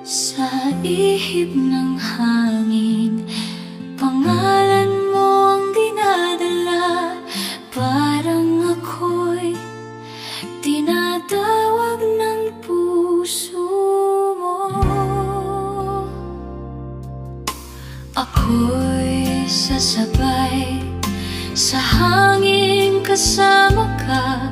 Sa ihip ng hangin, pangalan mo ang dinadala. Parang ako'y tinatawag ng puso mo. Ako'y sasabay sa hangin kasama ka.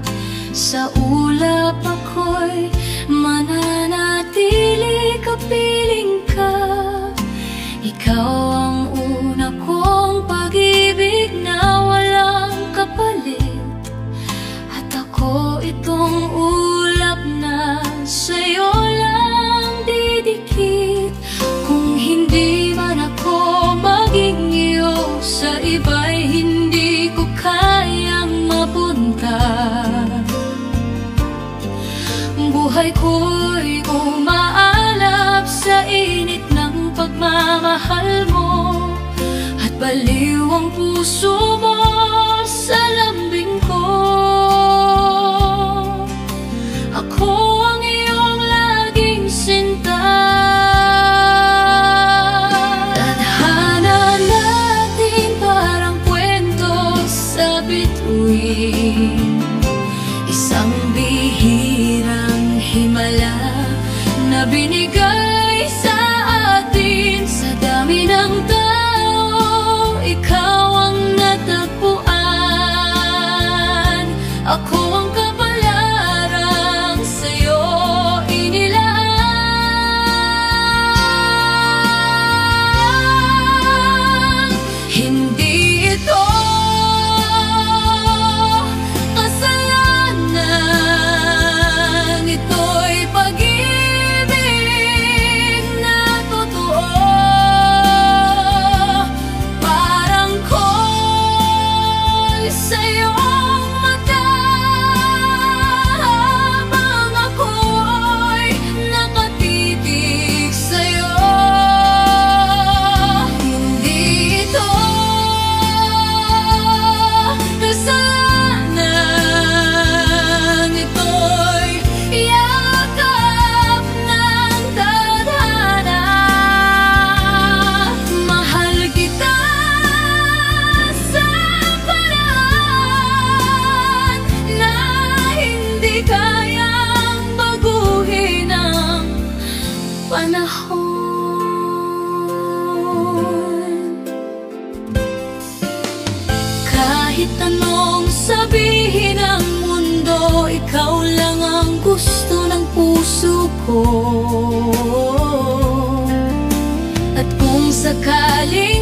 Sa ulap ako'y mananatili, kapiling ka. Ikaw ang una kong pag-ibig na walang kapalit. At ako itong ulap na sa'yo lang didikit. Kung hindi man ako maging iyo, sa iba'y hindi ko kayang mapunta. Buhay ko'y umaalap sa init ng pagmamahal mo. At baliw ang puso mo sa lambing ko. Ako ang iyong laging sinta. Tadhana natin parang kwento sa bituin. Isang bihirang himala na binigay sa atin. Sa dami ng tao, ikaw ang natagpuan. Ako ang kapalarang sa'yo inilaan. Hindi ito kasalanan, ito'y pag-ibig na totoo. Parang ko'y sa iyong mata, habang ako'y nakatitig sa'yo. Hindi ito kasalanan, ito'y yakap ng tadhana. Mahal kita sa paraan na hindi kayang baguhin ng panahon. Kahit anong sabihin ng mundo, ikaw lang ang gusto ng puso ko. At kung sakaling